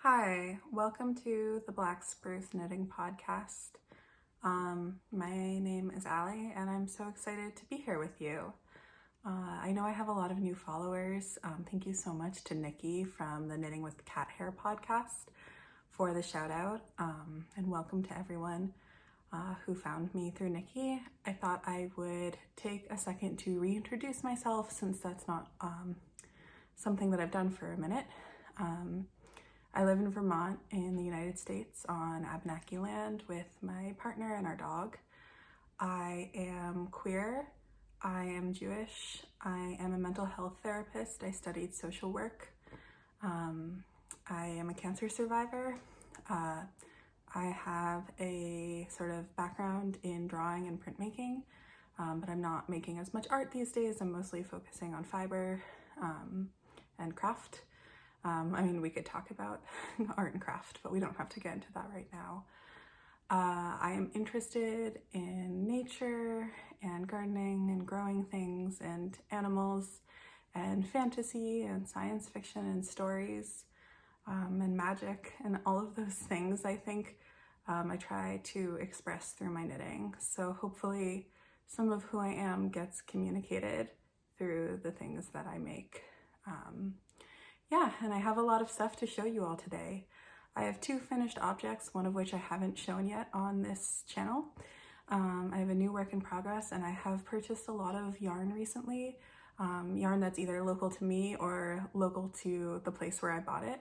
Hi, welcome to the Black Spruce Knitting Podcast. My name is Allie and I'm so excited to be here with you. I know I have a lot of new followers. Thank you so much to Nikki from the Knitting with Cat Hair podcast for the shout out, and welcome to everyone who found me through Nikki. I thought I would take a second to reintroduce myself since that's not something that I've done for a minute. I live in Vermont in the United States on Abenaki land with my partner and our dog. I am queer, I am Jewish, I am a mental health therapist, I studied social work, I am a cancer survivor, I have a sort of background in drawing and printmaking, but I'm not making as much art these days. I'm mostly focusing on fiber and craft. I mean, we could talk about art and craft, but we don't have to get into that right now. I am interested in nature and gardening and growing things and animals and fantasy and science fiction and stories and magic and all of those things. I think I try to express through my knitting. So hopefully some of who I am gets communicated through the things that I make. Yeah, and I have a lot of stuff to show you all today. I have two finished objects, one of which I haven't shown yet on this channel. I have a new work in progress, and I have purchased a lot of yarn recently, yarn that's either local to me or local to the place where I bought it.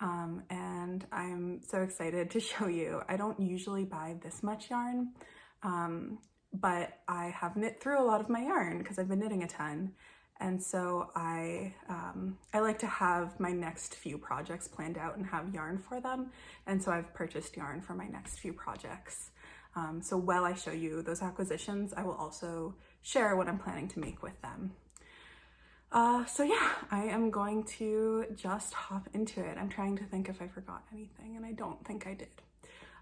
And I'm so excited to show you. I don't usually buy this much yarn, but I have knit through a lot of my yarn because I've been knitting a ton. And so I like to have my next few projects planned out and have yarn for them. And so I've purchased yarn for my next few projects. So while I show you those acquisitions, I will also share what I'm planning to make with them. So yeah, I am going to just hop into it. I'm trying to think if I forgot anything, and I don't think I did.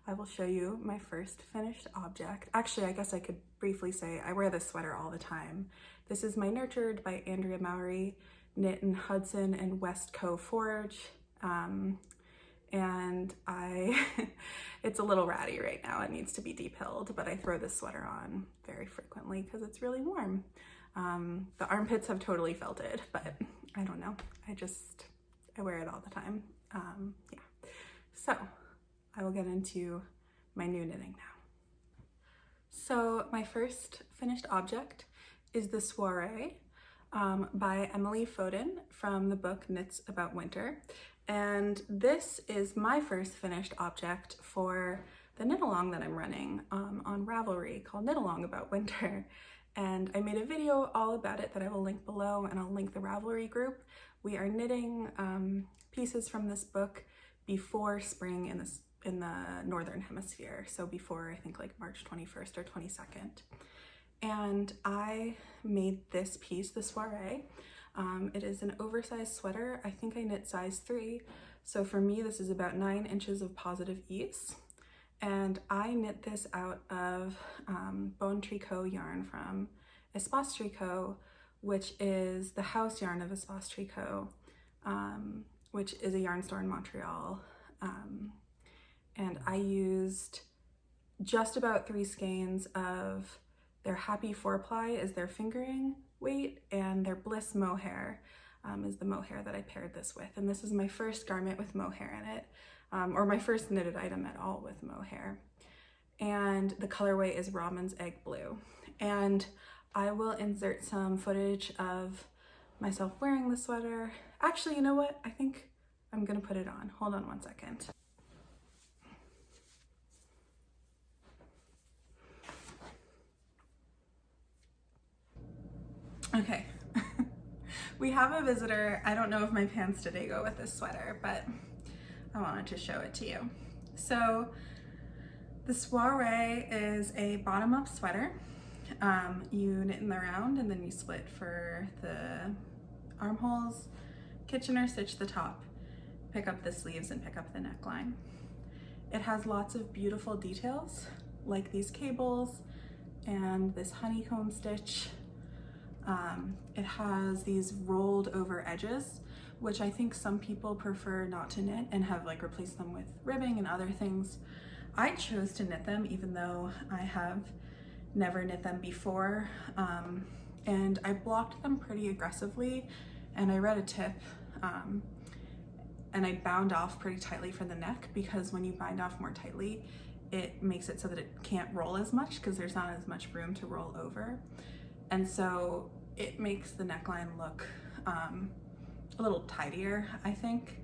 I will show you my first finished object. Actually, I guess I could briefly say I wear this sweater all the time. This is my Nurtured by Andrea Mowry, knit in Hudson and West Co Forge. And it's a little ratty right now. It needs to be deep-hilled, but I throw this sweater on very frequently because it's really warm. The armpits have totally felt it, but I don't know. I wear it all the time. Yeah. So I will get into my new knitting now. So my first finished object is the Soiree by Emily Foden from the book Knits About Winter. And this is my first finished object for the knit along that I'm running on Ravelry called Knit Along About Winter. And I made a video all about it that I will link below, and I'll link the Ravelry group. We are knitting pieces from this book before spring in the Northern Hemisphere. So before, I think, like March 21st or 22nd. And I made this piece, the Soiree. It is an oversized sweater. I think I knit size 3. So for me, this is about 9 inches of positive ease. And I knit this out of bone tricot yarn from Espace Tricot, which is the house yarn of Espace Tricot, which is a yarn store in Montreal. And I used just about 3 skeins of their Happy 4-ply as their fingering weight, and their Bliss Mohair is the mohair that I paired this with. And this is my first garment with mohair in it, or my first knitted item at all with mohair. And the colorway is Raman's Egg Blue. And I will insert some footage of myself wearing the sweater. Actually, you know what? I think I'm gonna put it on. Hold on one second. Okay, we have a visitor. I don't know if my pants today go with this sweater, but I wanted to show it to you. So the Soiree is a bottom-up sweater. You knit in the round and then you split for the armholes, Kitchener stitch the top, pick up the sleeves and pick up the neckline. It has lots of beautiful details like these cables and this honeycomb stitch. It has these rolled over edges, which I think some people prefer not to knit and have like replaced them with ribbing and other things. I chose to knit them even though I have never knit them before, and I blocked them pretty aggressively, and I read a tip, and I bound off pretty tightly for the neck, because when you bind off more tightly it makes it so that it can't roll as much because there's not as much room to roll over, and so it makes the neckline look a little tidier, I think.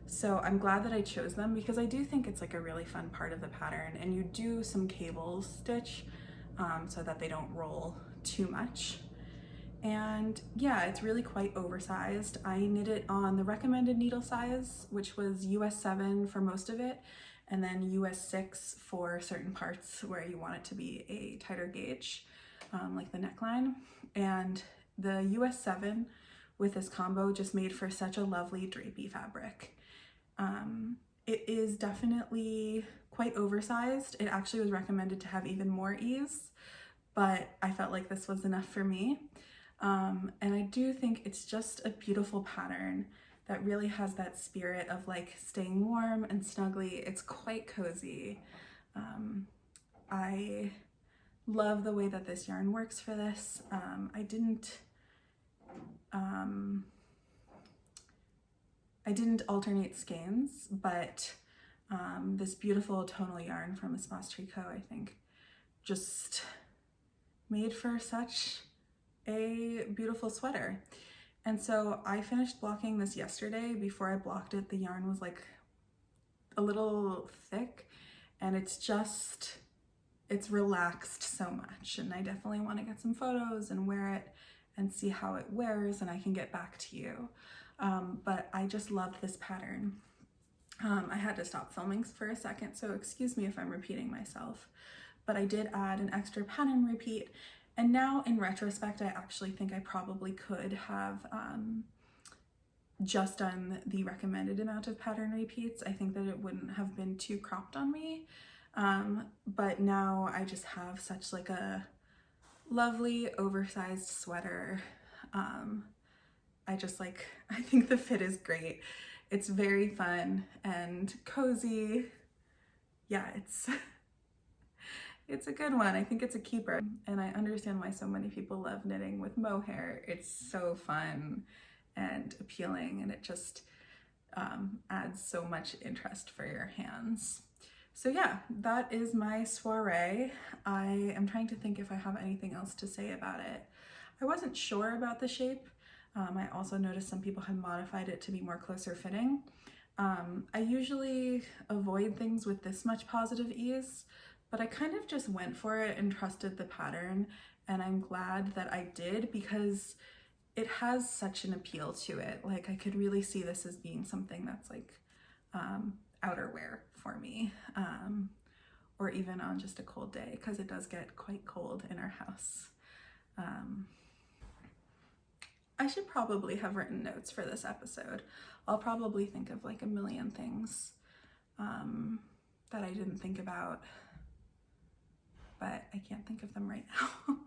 So I'm glad that I chose them, because I do think it's like a really fun part of the pattern, and you do some cable stitch so that they don't roll too much. And yeah, it's really quite oversized. I knit it on the recommended needle size, which was US 7 for most of it, and then US 6 for certain parts where you want it to be a tighter gauge, like the neckline. And the US 7 with this combo just made for such a lovely drapey fabric. It is definitely quite oversized. It actually was recommended to have even more ease, but I felt like this was enough for me. And I do think it's just a beautiful pattern that really has that spirit of like staying warm and snuggly. It's quite cozy. I love the way that this yarn works for this. I didn't alternate skeins, but this beautiful tonal yarn from Espace Tricot, I think, just made for such a beautiful sweater. And so I finished blocking this yesterday. Before I blocked it, the yarn was like a little thick, and it's relaxed so much, and I definitely want to get some photos and wear it and see how it wears, and I can get back to you. But I just loved this pattern. I had to stop filming for a second, so excuse me if I'm repeating myself, but I did add an extra pattern repeat, and now in retrospect I actually think I probably could have just done the recommended amount of pattern repeats. I think that it wouldn't have been too cropped on me, but now I just have such like a lovely oversized sweater. I think the fit is great. It's very fun and cozy. Yeah, it's a good one. I think it's a keeper, and I understand why so many people love knitting with mohair. It's so fun and appealing, and it just adds so much interest for your hands. So yeah, that is my soiree. I am trying to think if I have anything else to say about it. I wasn't sure about the shape. I also noticed some people had modified it to be more closer fitting. I usually avoid things with this much positive ease, but I kind of just went for it and trusted the pattern, and I'm glad that I did, because it has such an appeal to it. Like, I could really see this as being something that's like outerwear for me, or even on just a cold day, because it does get quite cold in our house. I should probably have written notes for this episode. I'll probably think of like a million things that I didn't think about, but I can't think of them right now.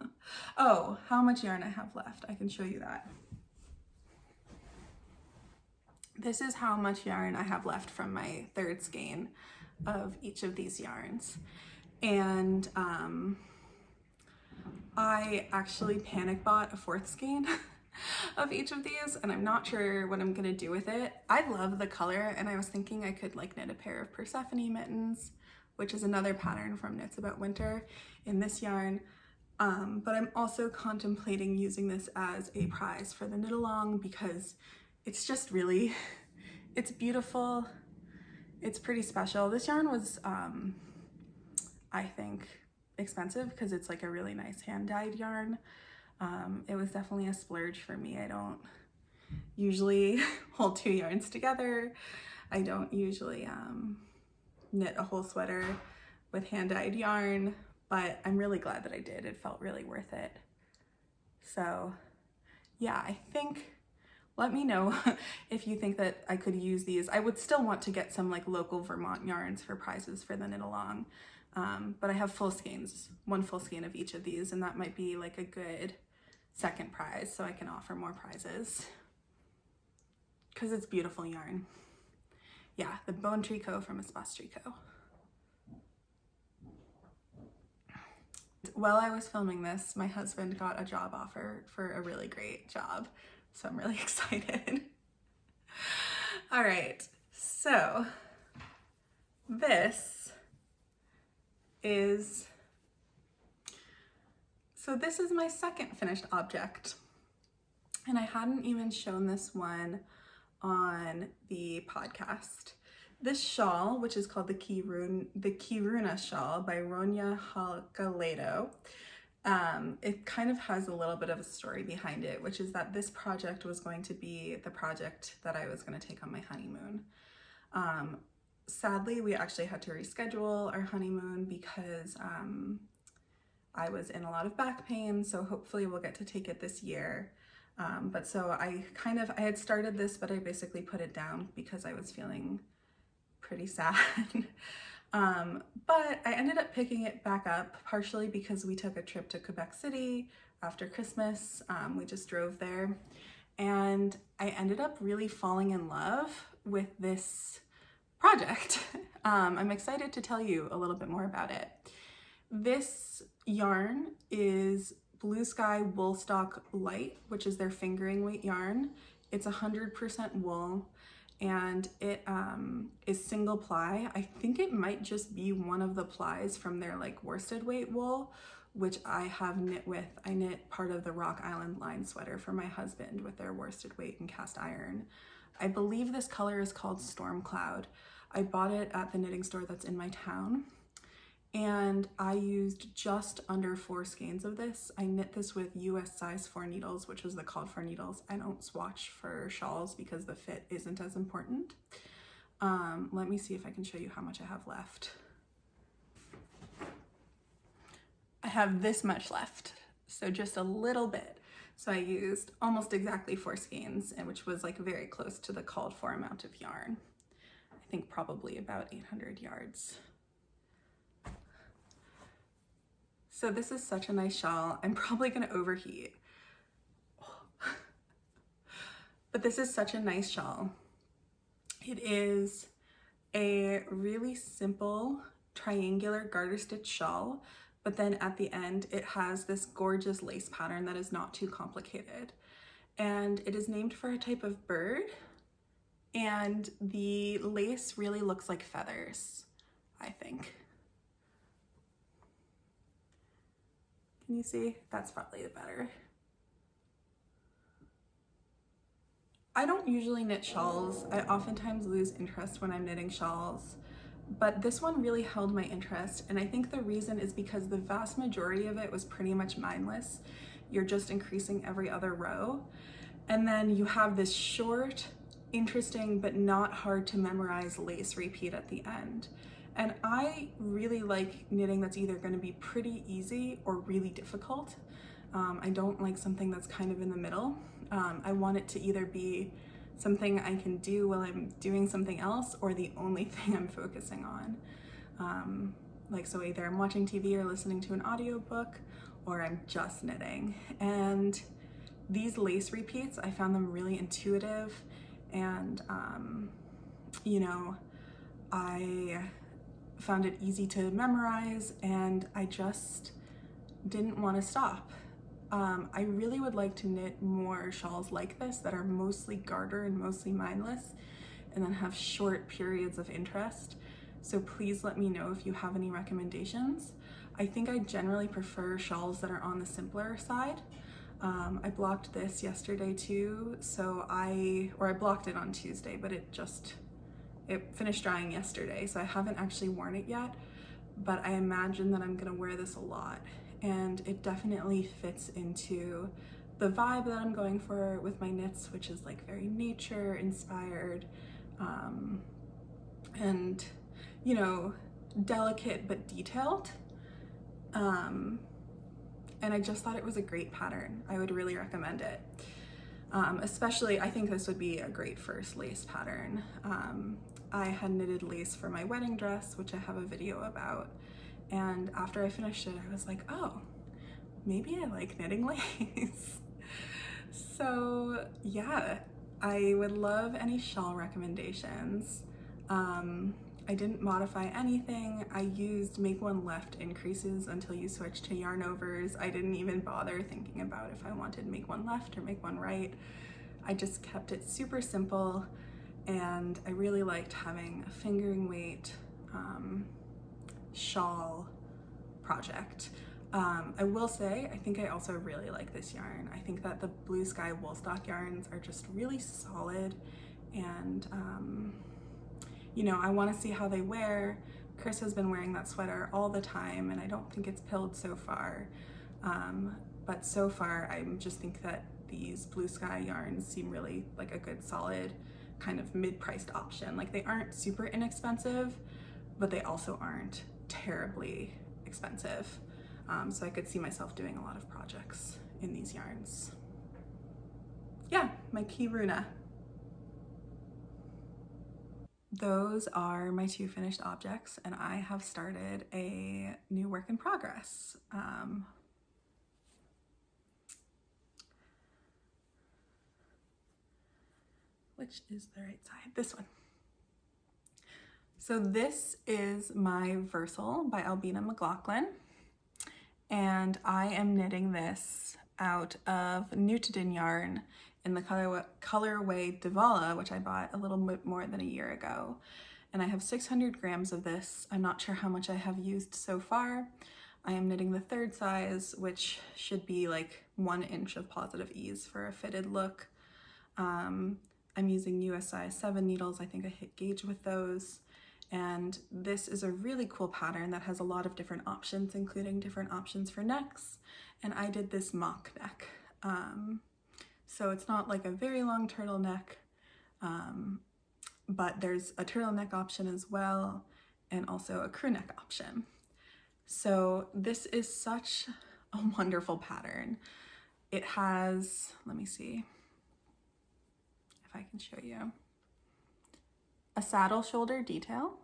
Oh, how much yarn I have left. I can show you that. This is how much yarn I have left from my third skein of each of these yarns. And I actually panic bought a fourth skein of each of these, and I'm not sure what I'm gonna do with it. I love the color, and I was thinking I could like knit a pair of Persephone mittens, which is another pattern from Knits About Winter, in this yarn. But I'm also contemplating using this as a prize for the knit along, because it's just really, it's beautiful. It's pretty special. This yarn was, I think, expensive because it's like a really nice hand-dyed yarn. It was definitely a splurge for me. I don't usually hold two yarns together. I don't usually knit a whole sweater with hand-dyed yarn, but I'm really glad that I did. It felt really worth it. So yeah, I think, let me know if you think that I could use these. I would still want to get some like local Vermont yarns for prizes for the knit along, but I have full skeins, one full skein of each of these, and that might be like a good second prize, so I can offer more prizes. because it's beautiful yarn. Yeah, the Bone Tricot from Espace Tricot. While I was filming this, my husband got a job offer for a really great job, so I'm really excited. All right, so this is my second finished object, and I hadn't even shown this one on the podcast. This shawl, which is called the Kiiruna shawl by Ronja Hakelehto, it kind of has a little bit of a story behind it, which is that this project was going to be the project that I was going to take on my honeymoon. Sadly, we actually had to reschedule our honeymoon because I was in a lot of back pain, so hopefully we'll get to take it this year. But so I had started this, but I basically put it down because I was feeling pretty sad. But I ended up picking it back up, partially because we took a trip to Quebec City after Christmas. We just drove there, and I ended up really falling in love with this project. I'm excited to tell you a little bit more about it. This yarn is Blue Sky Woolstok Light, which is their fingering weight yarn. It's 100% wool, and it is single ply. I think it might just be one of the plies from their like worsted weight wool, which I have knit with. I knit part of the Rock Island line sweater for my husband with their worsted weight and cast iron. I believe this color is called Storm Cloud. I bought it at the knitting store that's in my town, and I used just under 4 skeins of this. I knit this with US size 4 needles, which is the called for needles. I don't swatch for shawls because the fit isn't as important. Let me see if I can show you how much I have left. I have this much left, so just a little bit. So I used almost exactly 4 skeins, and which was like very close to the called for amount of yarn. I think probably about 800 yards. So this is such a nice shawl. I'm probably gonna overheat. But this is such a nice shawl. It is a really simple triangular garter stitch shawl, but then at the end it has this gorgeous lace pattern that is not too complicated. And it is named for a type of bird, and the lace really looks like feathers, I think. Can you see? That's probably better. I don't usually knit shawls. I oftentimes lose interest when I'm knitting shawls, but this one really held my interest, and I think the reason is because the vast majority of it was pretty much mindless. You're just increasing every other row, and then you have this short, interesting, but not hard to memorize lace repeat at the end. And I really like knitting that's either going to be pretty easy or really difficult. I don't like something that's kind of in the middle. I want it to either be something I can do while I'm doing something else, or the only thing I'm focusing on. So either I'm watching TV or listening to an audiobook, or I'm just knitting. And these lace repeats, I found them really intuitive, and I found it easy to memorize, and I just didn't want to stop. I really would like to knit more shawls like this that are mostly garter and mostly mindless, and then have short periods of interest. So please let me know if you have any recommendations. I think I generally prefer shawls that are on the simpler side. I blocked this yesterday too, so I blocked it on Tuesday, but it finished drying yesterday, so I haven't actually worn it yet, but I imagine that I'm gonna wear this a lot, and it definitely fits into the vibe that I'm going for with my knits, which is like very nature inspired, and delicate but detailed, and I just thought it was a great pattern. I would really recommend it. Especially, I think this would be a great first lace pattern. I had knitted lace for my wedding dress, which I have a video about, and after I finished it, I was like, oh, maybe I like knitting lace. So yeah, I would love any shawl recommendations. I didn't modify anything. I used make one left increases until you switch to yarn overs. I didn't even bother thinking about if I wanted make one left or make one right. I just kept it super simple, and I really liked having a fingering weight shawl project. I will say, I think I also really like this yarn. I think that the Blue Sky Woolstok yarns are just really solid, and you know, I want to see how they wear. Chris has been wearing that sweater all the time, and I don't think it's pilled so far. But so far, I just think that these Blue Sky yarns seem really like a good, solid, kind of mid-priced option. Like, they aren't super inexpensive, but they also aren't terribly expensive. So I could see myself doing a lot of projects in these yarns. Yeah, my Kiiruna. Those are my 2 finished objects, and I have started a new work in progress. Which is the right side? This one. So this is my Versal by Ailbíona McLochlainn, and I am knitting this out of Nutiden yarn in the colorway Dvala, which I bought a little bit more than a year ago. And I have 600 grams of this. I'm not sure how much I have used so far. I am knitting the 3rd size, which should be like 1 inch of positive ease for a fitted look. I'm using US size 7 needles. I think I hit gauge with those. And this is a really cool pattern that has a lot of different options, including different options for necks. And I did this mock neck. So it's not like a very long turtleneck, but there's a turtleneck option as well, and also a crew neck option. So this is such a wonderful pattern. It has, let me see if I can show you, a saddle shoulder detail.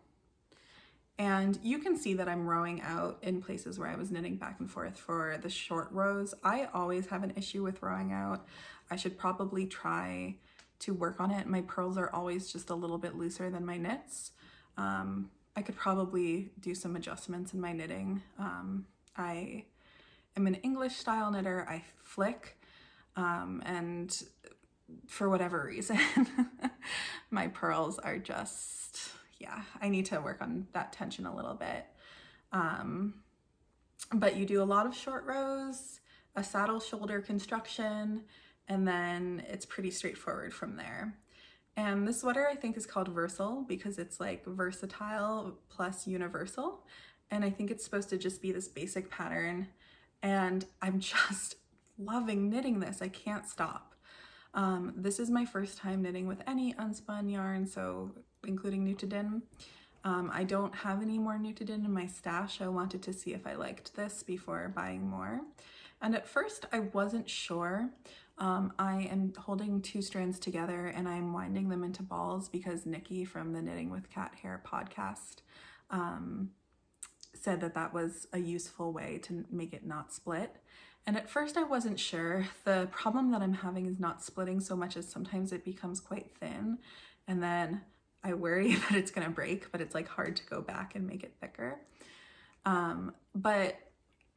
And you can see that I'm rowing out in places where I was knitting back and forth for the short rows. I always have an issue with rowing out. I should probably try to work on it. My pearls are always just a little bit looser than my knits. I could probably do some adjustments in my knitting. I am an English style knitter. I flick, and for whatever reason, my pearls are just, yeah, I need to work on that tension a little bit. But you do a lot of short rows, a saddle shoulder construction, and then it's pretty straightforward from there. And this sweater I think is called Versal because it's like versatile plus universal. And I think it's supposed to just be this basic pattern. And I'm just loving knitting this. I can't stop. This is my first time knitting with any unspun yarn, so including Nutiden. I don't have any more Nutiden in my stash. I wanted to see if I liked this before buying more. And at first I wasn't sure. I am holding 2 strands together and I'm winding them into balls because Nikki from the Knitting with Cat Hair podcast said that that was a useful way to make it not split. And at first I wasn't sure. The problem that I'm having is not splitting so much as sometimes it becomes quite thin, and then I worry that it's gonna break, but it's like hard to go back and make it thicker. But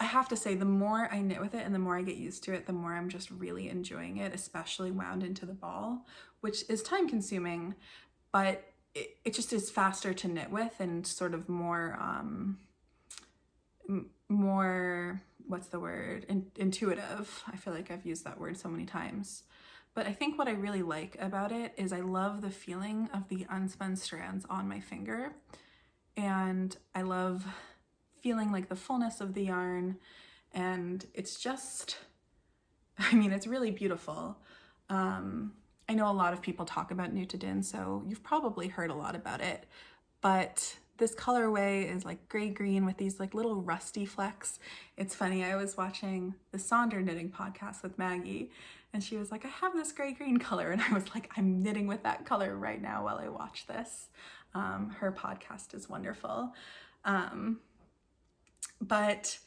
I have to say, the more I knit with it and the more I get used to it, the more I'm just really enjoying it, especially wound into the ball, which is time consuming, but it just is faster to knit with and sort of more, what's the word? Intuitive. I feel like I've used that word so many times. But I think what I really like about it is I love the feeling of the unspun strands on my finger. And I love feeling like the fullness of the yarn. And it's just, I mean, it's really beautiful. I know a lot of people talk about Nutiden, so you've probably heard a lot about it. But this colorway is like gray-green with these like little rusty flecks. It's funny, I was watching the Sonder knitting podcast with Maggie, and she was like, I have this gray-green color. And I was like, I'm knitting with that color right now while I watch this. Her podcast is wonderful. But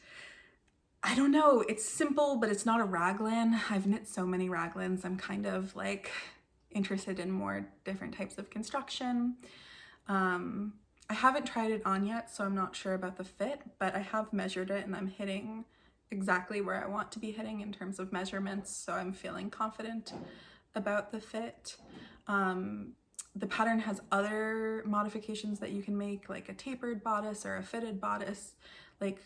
I don't know, it's simple, but it's not a raglan. I've knit so many raglans. I'm kind of like interested in more different types of construction. I haven't tried it on yet, so I'm not sure about the fit, but I have measured it and I'm hitting exactly where I want to be hitting in terms of measurements, so I'm feeling confident about the fit. The pattern has other modifications that you can make, like a tapered bodice or a fitted bodice. Like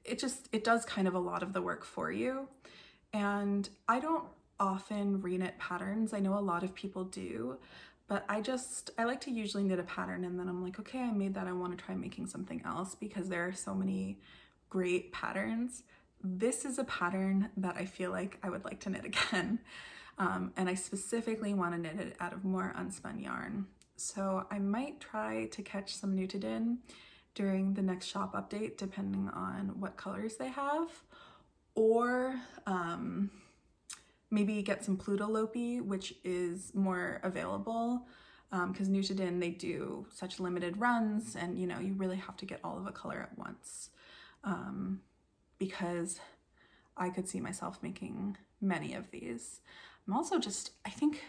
it does kind of a lot of the work for you. And I don't often reknit patterns. I know a lot of people do, but I like to usually knit a pattern and then I'm like, okay, I made that, I want to try making something else because there are so many great patterns. This is a pattern that I feel like I would like to knit again. And I specifically want to knit it out of more unspun yarn. So I might try to catch some Nutiden during the next shop update, depending on what colors they have, or maybe get some Plutolopi, which is more available, because Nutiden, they do such limited runs and you know, you really have to get all of a color at once, because I could see myself making many of these. I'm also I think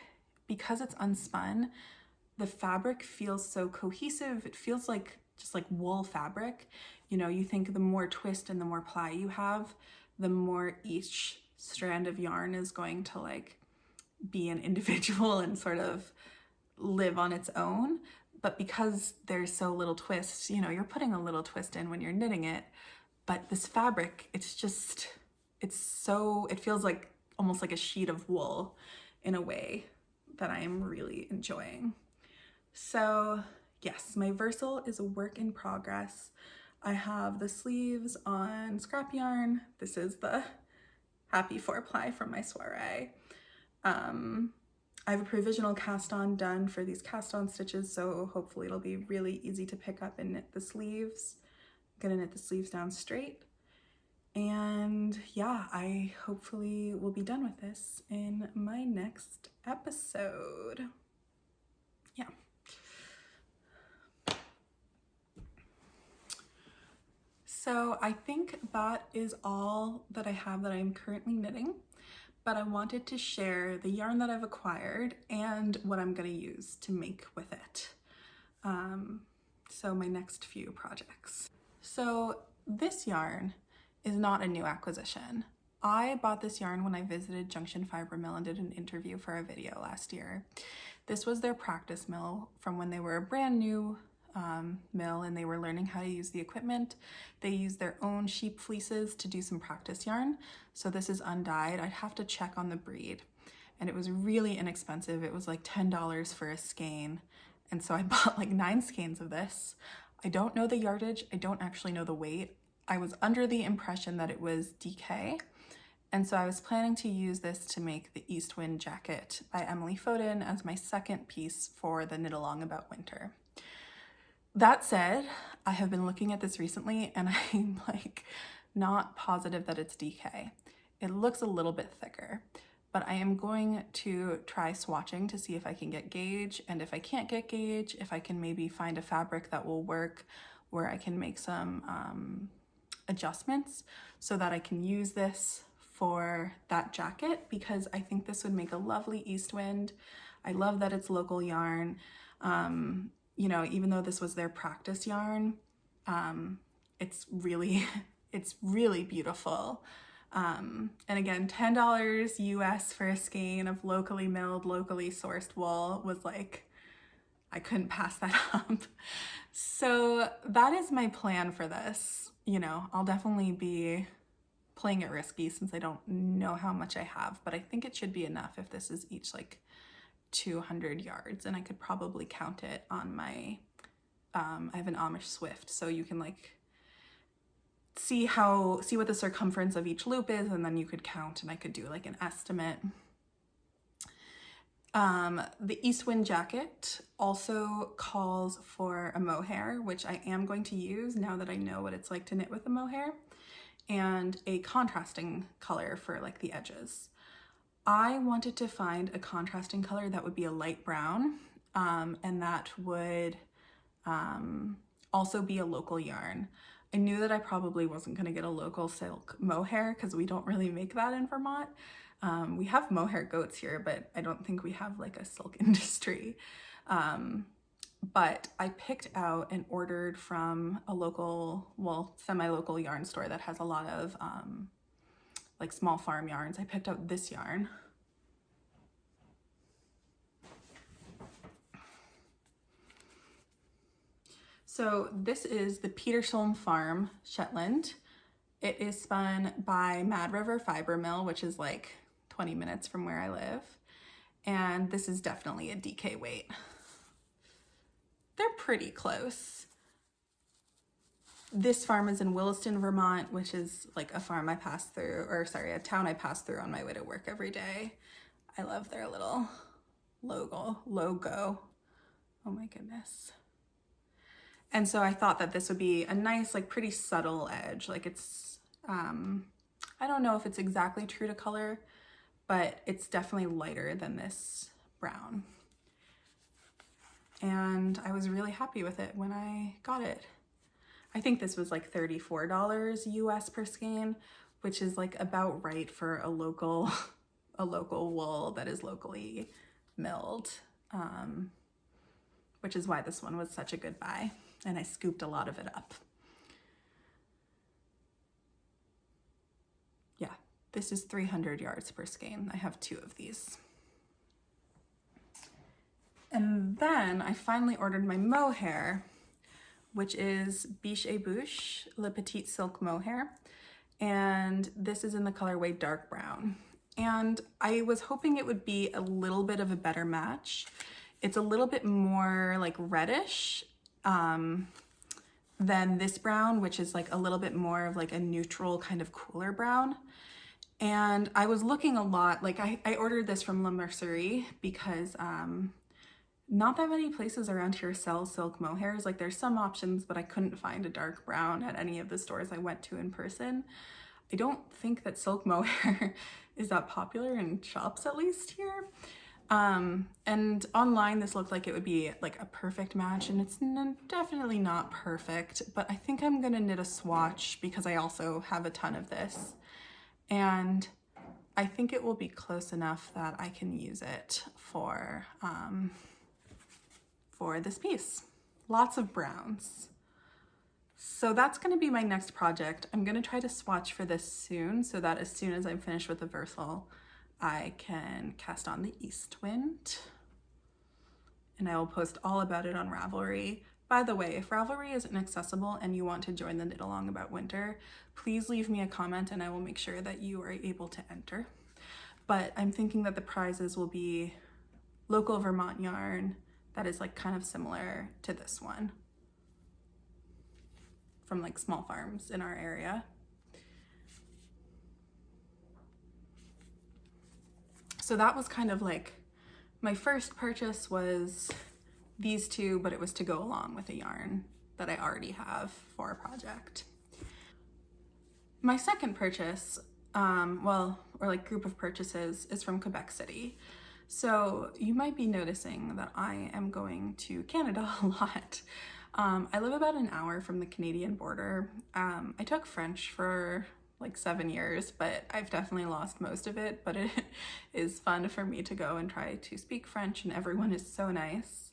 because it's unspun, the fabric feels so cohesive. It feels like just like wool fabric. You know, you think the more twist and the more ply you have, the more each strand of yarn is going to like be an individual and sort of live on its own. But because there's so little twist, you know, you're putting a little twist in when you're knitting it, but this fabric, it feels like almost like a sheet of wool in a way that I am really enjoying. So yes, my Versal is a work in progress. I have the sleeves on scrap yarn. This is the happy 4-ply from my Soiree. I have a provisional cast on done for these cast on stitches, so hopefully it'll be really easy to pick up and knit the sleeves. I'm gonna knit the sleeves down straight. And yeah, I hopefully will be done with this in my next episode. Yeah. So I think that is all that I have that I'm currently knitting, but I wanted to share the yarn that I've acquired and what I'm going to use to make with it. So my next few projects. So this yarn is not a new acquisition. I bought this yarn when I visited Junction Fiber Mill and did an interview for a video last year. This was their practice mill from when they were a brand new mill and they were learning how to use the equipment. They used their own sheep fleeces to do some practice yarn. So this is undyed. I'd have to check on the breed. And it was really inexpensive. It was like $10 for a skein. And so I bought like 9 skeins of this. I don't know the yardage. I don't actually know the weight. I was under the impression that it was DK. And so I was planning to use this to make the Eastwind jacket by Emily Foden as my second piece for the Knit Along About Winter. That said, I have been looking at this recently and I'm like not positive that it's DK. It looks a little bit thicker, but I am going to try swatching to see if I can get gauge, and if I can't get gauge, if I can maybe find a fabric that will work where I can make some adjustments so that I can use this for that jacket, because I think this would make a lovely Eastwind. I love that it's local yarn. You know, even though this was their practice yarn, it's really beautiful. And again, $10 US for a skein of locally milled, locally sourced wool was like, I couldn't pass that up. So that is my plan for this. You know, I'll definitely be playing it risky since I don't know how much I have, but I think it should be enough if this is each like 200 yards, and I could probably count it on my, I have an Amish Swift, so you can like see what the circumference of each loop is, and then you could count and I could do like an estimate. The Eastwind jacket also calls for a mohair, which I am going to use now that I know what it's like to knit with a mohair, and a contrasting color for like the edges. I wanted to find a contrasting color that would be a light brown, and that would also be a local yarn. I knew that I probably wasn't going to get a local silk mohair because we don't really make that in Vermont, We have mohair goats here, but I don't think we have like a silk industry. But I picked out and ordered from a local, well, semi-local yarn store that has a lot of like small farm yarns. I picked out this yarn. So this is the Peterson Farm Shetland. It is spun by Mad River Fiber Mill, which is like 20 minutes from where I live. And this is definitely a DK weight. They're pretty close. This farm is in Williston, Vermont, which is like a farm I pass through, or sorry, a town I pass through on my way to work every day. I love their little logo. Oh my goodness. And so I thought that this would be a nice, like pretty subtle edge. Like it's, I don't know if it's exactly true to color, but it's definitely lighter than this brown. And I was really happy with it when I got it. I think this was like $34 US per skein, which is like about right for a local wool that is locally milled, which is why this one was such a good buy. And I scooped a lot of it up. Yeah, this is 300 yards per skein. I have 2 of these. And then I finally ordered my mohair, which is Biche et Bouche Le Petit Silk Mohair. And this is in the colorway dark brown. And I was hoping it would be a little bit of a better match. It's a little bit more like reddish than this brown, which is like a little bit more of like a neutral kind of cooler brown. And I was looking a lot, like I ordered this from La Mercerie because not that many places around here sell silk mohairs. Like there's some options, but I couldn't find a dark brown at any of the stores I went to in person. I don't think that silk mohair is that popular in shops, at least here. And online this looked like it would be like a perfect match, and it's definitely not perfect, but I think I'm gonna knit a swatch because I also have a ton of this. And I think it will be close enough that I can use it for this piece. Lots of browns. So that's going to be my next project. I'm going to try to swatch for this soon so that as soon as I'm finished with the Versal, I can cast on the Eastwind. And I will post all about it on Ravelry. By the way, if Ravelry isn't accessible and you want to join the Knit Along About Winter, please leave me a comment and I will make sure that you are able to enter. But I'm thinking that the prizes will be local Vermont yarn that is like kind of similar to this one from like small farms in our area. So that was kind of like, my first purchase was these 2, but it was to go along with a yarn that I already have for a project. My second purchase, or like group of purchases, is from Quebec City. So you might be noticing that I am going to Canada a lot. I live about an hour from the Canadian border. I took French for like 7 years, but I've definitely lost most of it, but it is fun for me to go and try to speak French, and everyone is so nice.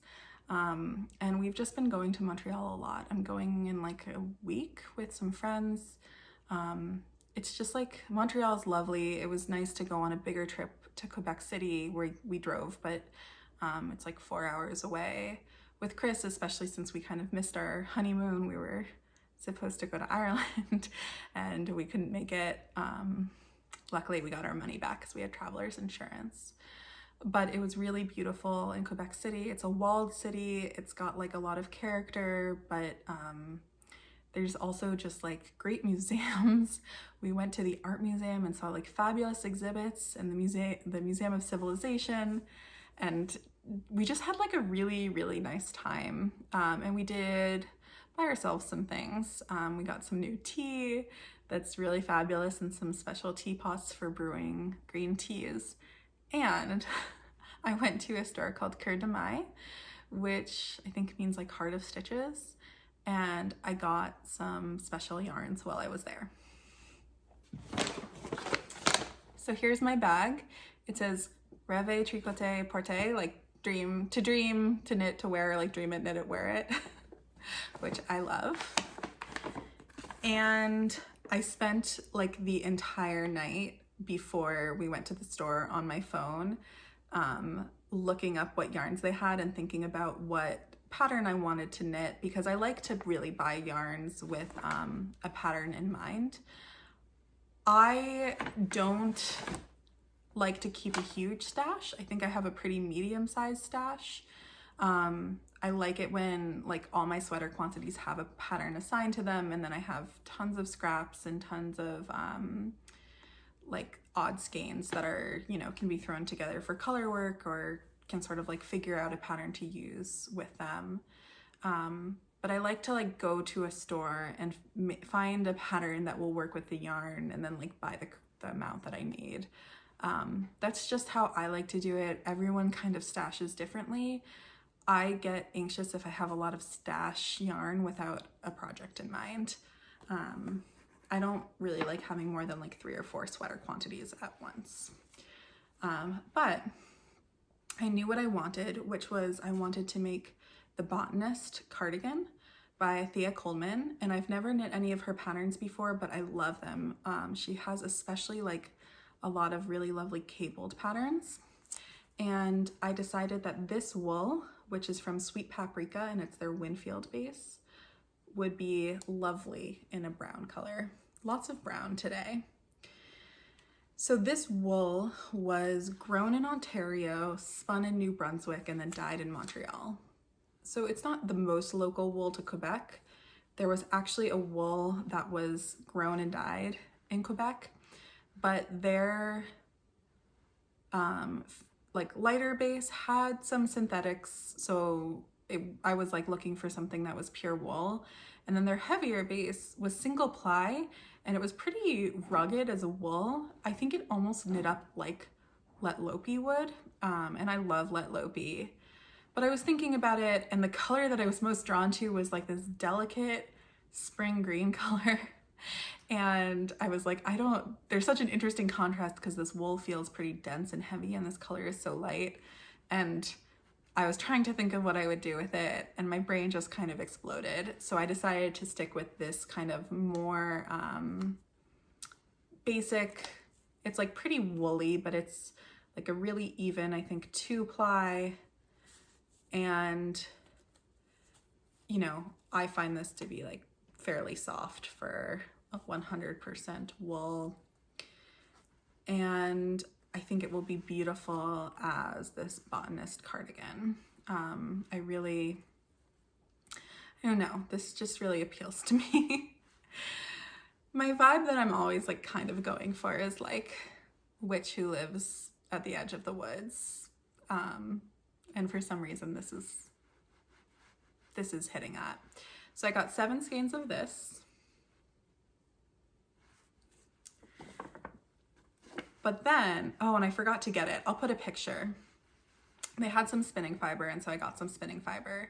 And we've just been going to Montreal a lot. I'm going in like a week with some friends. It's just like, Montreal's lovely. It was nice to go on a bigger trip to Quebec City where we drove, but it's like 4 hours away. With Chris, especially since we kind of missed our honeymoon, we were supposed to go to Ireland and we couldn't make it. Luckily we got our money back because we had traveler's insurance. But it was really beautiful in Quebec City. It's a walled city. It's got like a lot of character, but there's also just like great museums. We went to the art museum and saw like fabulous exhibits, and the Museum of Civilization, and we just had like a really, really nice time. And we did buy ourselves some things. We got some new tea that's really fabulous and some special teapots for brewing green teas. And I went to a store called Cœur de Maille, which I think means like heart of stitches. And I got some special yarns while I was there. So here's my bag. It says Rêve, Tricoter, Porter, like dream, to knit, to wear, like dream it, knit it, wear it, which I love. And I spent like the entire night before we went to the store on my phone, looking up what yarns they had and thinking about what pattern I wanted to knit, because I like to really buy yarns with a pattern in mind. I don't like to keep a huge stash. I think I have a pretty medium-sized stash. I like it when like all my sweater quantities have a pattern assigned to them, and then I have tons of scraps and tons of like odd skeins that are, you know, can be thrown together for color work, or can sort of like figure out a pattern to use with them. But I like to like go to a store and find a pattern that will work with the yarn, and then like buy the amount that I need. That's just how I like to do it. Everyone kind of stashes differently. I get anxious if I have a lot of stash yarn without a project in mind. I don't really like having more than like 3 or 4 sweater quantities at once. But I knew what I wanted, which was I wanted to make the Botanist cardigan by Thea Coleman, and I've never knit any of her patterns before, but I love them. She has especially like a lot of really lovely cabled patterns, and I decided that this wool, which is from Sweet Paprika and it's their Winfield base, would be lovely in a brown color. Lots of brown today. So this wool was grown in Ontario, spun in New Brunswick, and then dyed in Montreal. So it's not the most local wool to Quebec. There was actually a wool that was grown and dyed in Quebec, but their like lighter base had some synthetics. So I was like looking for something that was pure wool. And then their heavier base was single ply, and it was pretty rugged as a wool. I think it almost knit up like Let Lopy would, and I love Let Lopy. But I was thinking about it, and the color that I was most drawn to was like this delicate spring green color. And I was like, there's such an interesting contrast because this wool feels pretty dense and heavy and this color is so light. And I was trying to think of what I would do with it, and my brain just kind of exploded. So I decided to stick with this kind of more basic, it's like pretty woolly, but it's like a really even, I think, 2-ply. And, you know, I find this to be like fairly soft for a 100% wool. And I think it will be beautiful as this Botanist cardigan. I don't know, this just really appeals to me. My vibe that I'm always like kind of going for is like witch who lives at the edge of the woods. And for some reason this is hitting that. So I got 7 skeins of this. But then, oh, and I forgot to get it. I'll put a picture. They had some spinning fiber, and so I got some spinning fiber.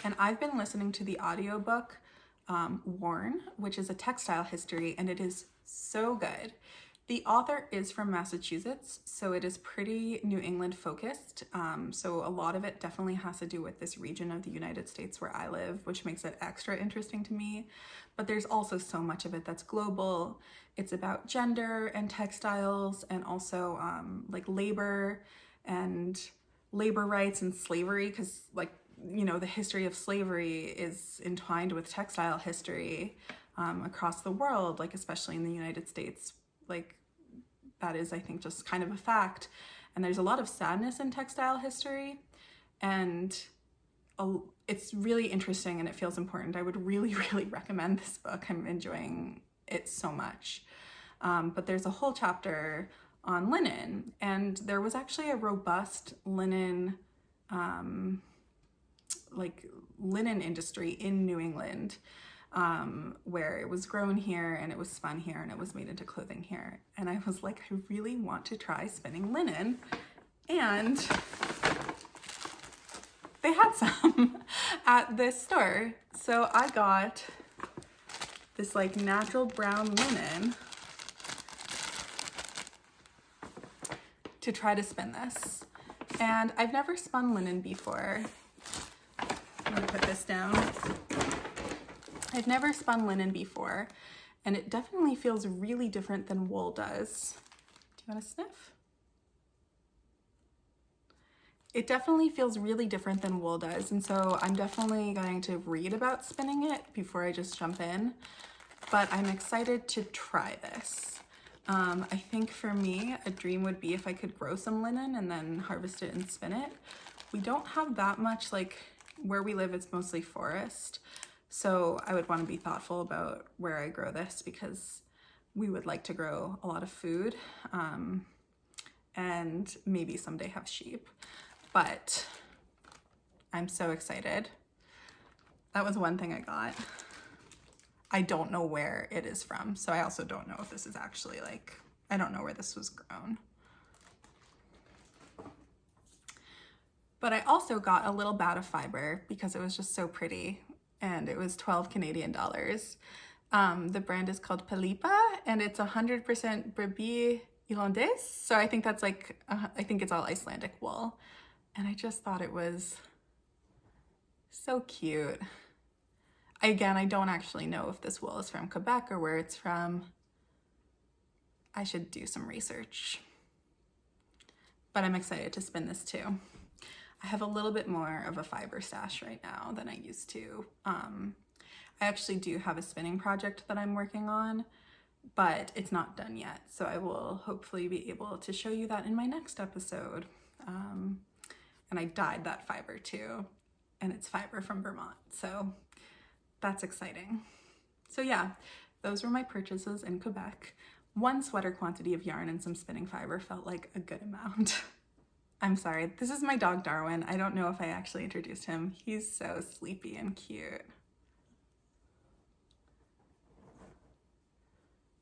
And I've been listening to the audiobook Worn, which is a textile history, and it is so good. The author is from Massachusetts, so it is pretty New England focused. So a lot of it definitely has to do with this region of the United States where I live, which makes it extra interesting to me. But there's also so much of it that's global. It's about gender and textiles, and also like labor and labor rights and slavery, because like, you know, the history of slavery is entwined with textile history across the world, like especially in the United States. Like that is, I think, just kind of a fact. And there's a lot of sadness in textile history, and it's really interesting and it feels important. I would really, really recommend this book. I'm enjoying it so much. But there's a whole chapter on linen, and there was actually a robust linen, like linen industry in New England, where it was grown here and it was spun here and it was made into clothing here. And I was like, I really want to try spinning linen. And they had some at this store. So I got this like natural brown linen. to try to spin this. And I've never spun linen before. I'm gonna put this down. I've never spun linen before, and it definitely feels really different than wool does. Do you want to sniff? It definitely feels really different than wool does, and so I'm definitely going to read about spinning it before I just jump in, but I'm excited to try this. I think for me, a dream would be if I could grow some linen and then harvest it and spin it. We don't have that much, like where we live, it's mostly forest. So I would want to be thoughtful about where I grow this because we would like to grow a lot of food and maybe someday have sheep. But I'm so excited. That was one thing I got. I don't know where it is from, so I also don't know if this is actually like, I don't know where this was grown. But I also got a little bat of fiber because it was just so pretty, and it was 12 Canadian dollars. The brand is called Palipa, and it's 100% brebis irlandais, so I think that's like, I think it's all Icelandic wool. And I just thought it was so cute. Again, I don't actually know if this wool is from Quebec or where it's from. I should do some research. But I'm excited to spin this too. I have a little bit more of a fiber stash right now than I used to. I actually do have a spinning project that I'm working on, but it's not done yet. So I will hopefully be able to show you that in my next episode. And I dyed that fiber too, and it's fiber from Vermont, so that's exciting. So yeah, those were my purchases in Quebec. One sweater quantity of yarn and some spinning fiber felt like a good amount. I'm sorry, this is my dog Darwin. I don't know if I actually introduced him. He's so sleepy and cute.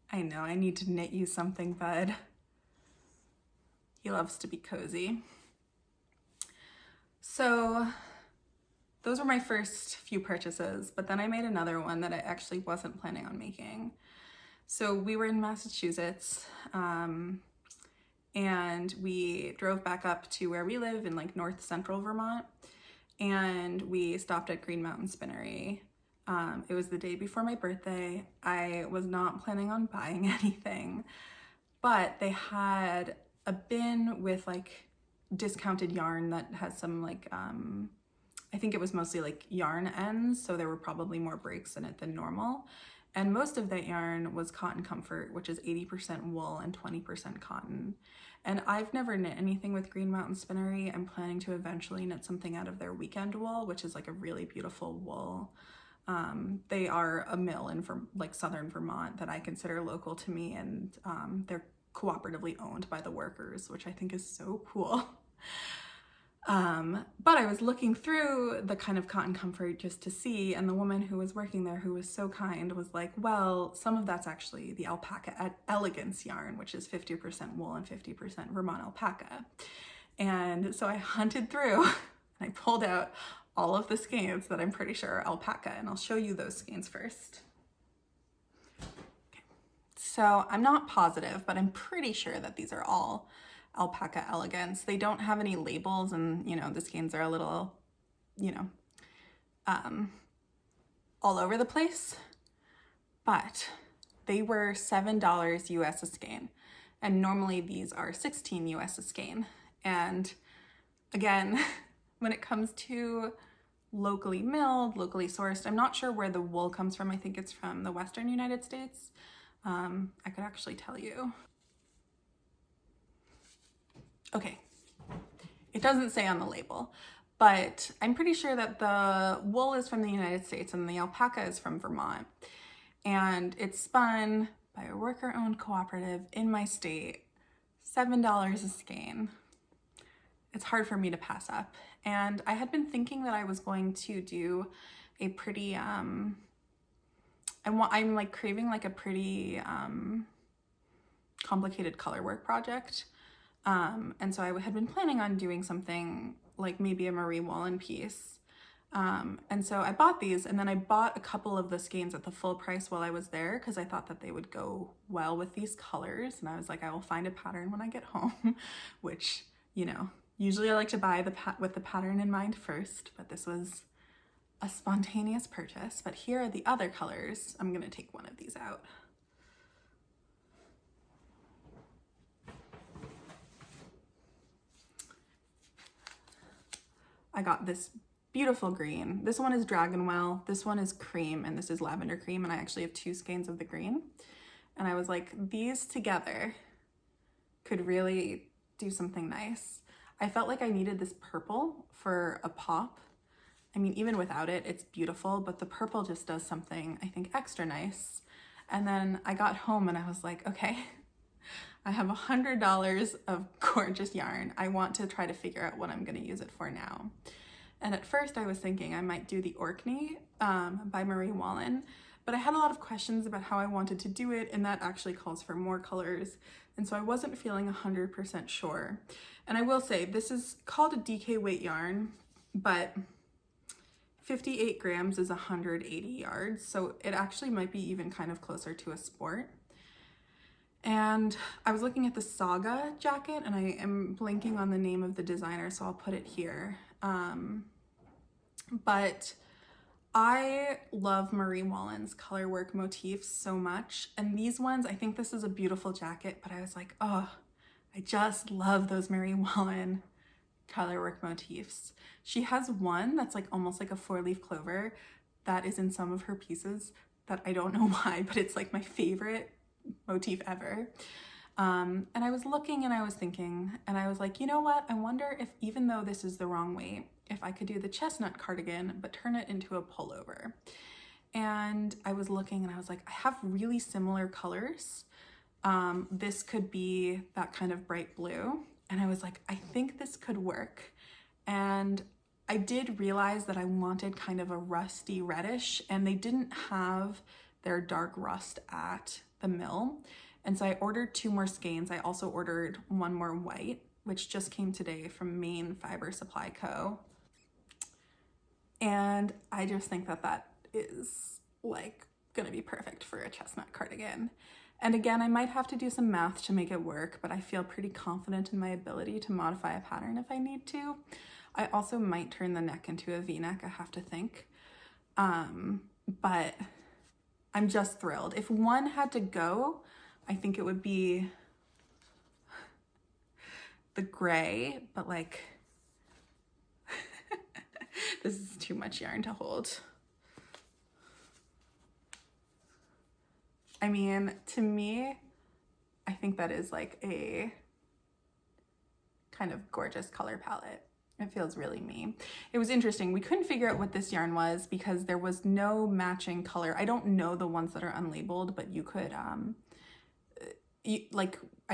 I know, I need to knit you something, bud. He loves to be cozy. So those were my first few purchases, but then I made another one that I actually wasn't planning on making. So we were in Massachusetts, and we drove back up to where we live in like north central Vermont, and we stopped at Green Mountain Spinnery. It was the day before my birthday. I was not planning on buying anything, but they had a bin with like discounted yarn that has some like, I think it was mostly like yarn ends, so there were probably more breaks in it than normal. And most of that yarn was Cotton Comfort, which is 80% wool and 20% cotton. And I've never knit anything with Green Mountain Spinnery. I'm planning to eventually knit something out of their weekend wool, which is like a really beautiful wool. They are a mill in like southern Vermont that I consider local to me, and they're cooperatively owned by the workers, which I think is so cool. But I was looking through the kind of Cotton Comfort just to see, and the woman who was working there, who was so kind, was like, well, some of that's actually the alpaca elegance yarn, which is 50% wool and 50% Vermont alpaca. And so I hunted through and I pulled out all of the skeins that I'm pretty sure are alpaca, and I'll show you those skeins first. Okay. So I'm not positive, but I'm pretty sure that these are all alpaca elegance. They don't have any labels, and you know, the skeins are a little, you know, all over the place, but they were $7 US a skein, and normally these are 16 US a skein. And again, when it comes to locally milled, locally sourced, I'm not sure where the wool comes from. I think it's from the Western United States. I could actually tell you. Okay, it doesn't say on the label, but I'm pretty sure that the wool is from the United States and the alpaca is from Vermont. And it's spun by a worker-owned cooperative in my state, $7 a skein. It's hard for me to pass up. And I had been thinking that I was going to do a pretty, I'm like craving like a pretty complicated color work project. And so I had been planning on doing something like maybe a Marie Wallin piece. And so I bought these, and then I bought a couple of the skeins at the full price while I was there because I thought that they would go well with these colors. And I was like, I will find a pattern when I get home, which, you know, usually I like to buy with the pattern in mind first, but this was a spontaneous purchase. But here are the other colors. I'm gonna take one of these out. I got this beautiful green. This one is Dragonwell, this one is cream, and this is lavender cream, and I actually have 2 skeins of the green. And I was like, these together could really do something nice. I felt like I needed this purple for a pop. I mean, even without it, it's beautiful, but the purple just does something, I think, extra nice. And then I got home and I was like, okay, I have $100 of gorgeous yarn. I want to try to figure out what I'm gonna use it for now. And at first I was thinking I might do the Orkney by Wallin, but I had a lot of questions about how I wanted to do it, and that actually calls for more colors. And so I wasn't feeling 100% sure. And I will say, this is called a DK weight yarn, but 58 grams is 180 yards. So it actually might be even kind of closer to a sport. And I was looking at the Saga jacket, and I am blanking on the name of the designer, so I'll put it here. But I love Marie Wallin's color work motifs so much. And these ones, I think this is a beautiful jacket, but I was like, oh, I just love those Marie Wallin color work motifs. She has one that's like almost like a 4-leaf clover that is in some of her pieces that I don't know why, but it's like my favorite motif ever. And I was looking and I was thinking, and I was like, you know what? I wonder if, even though this is the wrong weight, if I could do the chestnut cardigan, but turn it into a pullover. And I was looking and I was like, I have really similar colors. This could be that kind of bright blue. And I was like, I think this could work. And I did realize that I wanted kind of a rusty reddish, and they didn't have their dark rust at the mill. And so I ordered 2 more skeins. I also ordered 1 more white, which just came today from Maine Fiber Supply Co. And I just think that that is like gonna be perfect for a chestnut cardigan. And again, I might have to do some math to make it work, but I feel pretty confident in my ability to modify a pattern if I need to. I also might turn the neck into a V-neck, I have to think. But I'm just thrilled. If one had to go, I think it would be the gray, but like, this is too much yarn to hold. I mean, to me, I think that is like a kind of gorgeous color palette. It feels really me. It was interesting. We couldn't figure out what this yarn was because there was no matching color. I don't know the ones that are unlabeled, but you could, I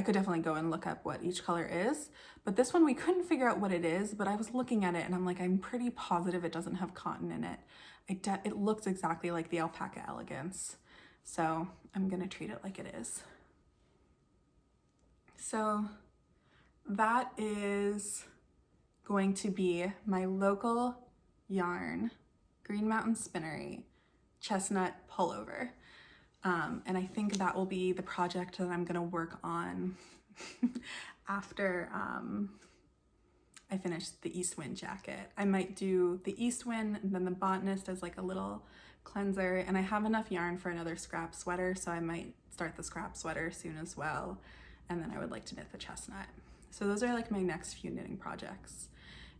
could definitely go and look up what each color is. But this one, we couldn't figure out what it is, but I was looking at it and I'm like, I'm pretty positive it doesn't have cotton in it. It looks exactly like the Alpaca Elegance. So I'm gonna treat it like it is. So that is going to be my local yarn, Green Mountain Spinnery chestnut pullover. And I think that will be the project that I'm gonna work on after I finish the Eastwind jacket. I might do the Eastwind and then the Botanist as like a little cleanser, and I have enough yarn for another scrap sweater, so I might start the scrap sweater soon as well. And then I would like to knit the chestnut. So those are like my next few knitting projects.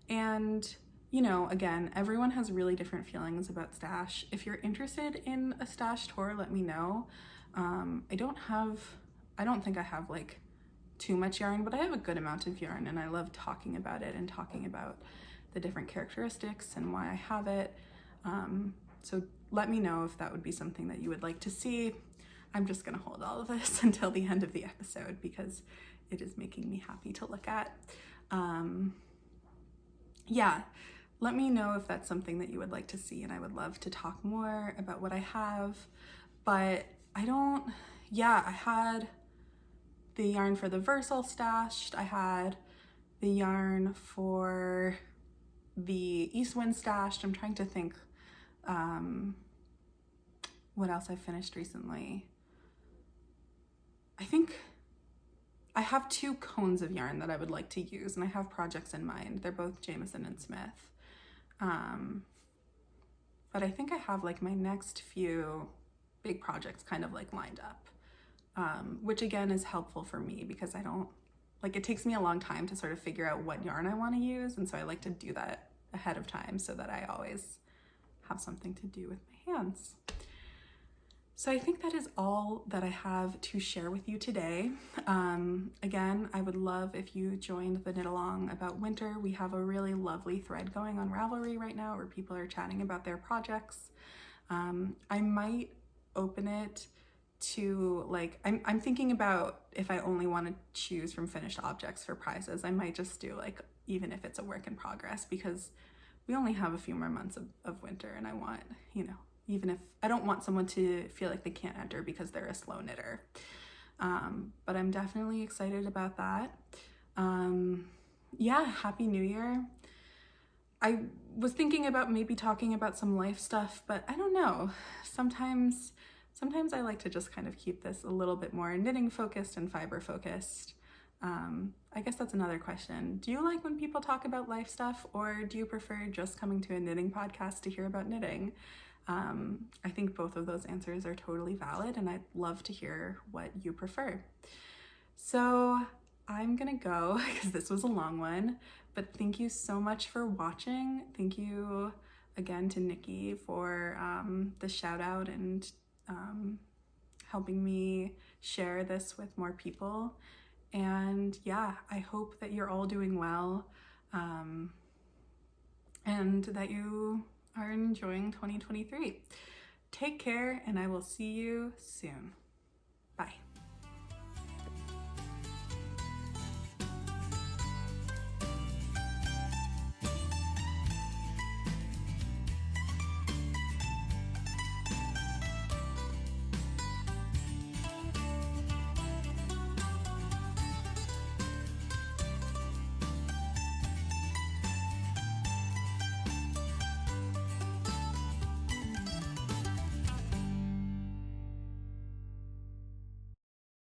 And you know, again, everyone has really different feelings about stash. If you're interested in a stash tour, let me know. I don't think I have like too much yarn, but I have a good amount of yarn and I love talking about it and talking about the different characteristics and why I have it. So let me know if that would be something that you would like to see. I'm just gonna hold all of this until the end of the episode because it is making me happy to look at. Yeah, let me know if that's something that you would like to see, and I would love to talk more about what I have. But I had the yarn for the Versal stashed. I had the yarn for the Eastwind stashed. I'm trying to think what else I've finished recently. I think I have 2 cones of yarn that I would like to use, and I have projects in mind. They're both Jameson and Smith. But I think I have like my next few big projects kind of like lined up, which again is helpful for me because I don't, like, it takes me a long time to sort of figure out what yarn I want to use. And so I like to do that ahead of time so that I always have something to do with my hands. So I think that is all that I have to share with you today. Again, I would love if you joined the knit along about winter. We have a really lovely thread going on Ravelry right now where people are chatting about their projects. I might open it to, like, I'm thinking about if I only want to choose from finished objects for prizes, I might just do like, even if it's a work in progress, because we only have a few more months of winter, and I want, you know, even if I don't want someone to feel like they can't enter because they're a slow knitter. But I'm definitely excited about that. Yeah, Happy New Year. I was thinking about maybe talking about some life stuff, but I don't know. Sometimes I like to just kind of keep this a little bit more knitting focused and fiber focused. I guess that's another question. Do you like when people talk about life stuff, or do you prefer just coming to a knitting podcast to hear about knitting? I think both of those answers are totally valid, and I'd love to hear what you prefer. So I'm gonna go because this was a long one, but thank you so much for watching. Thank you again to Nikki for the shout out and helping me share this with more people. And yeah, I hope that you're all doing well, and that you are enjoying 2023. Take care, and I will see you soon. Bye.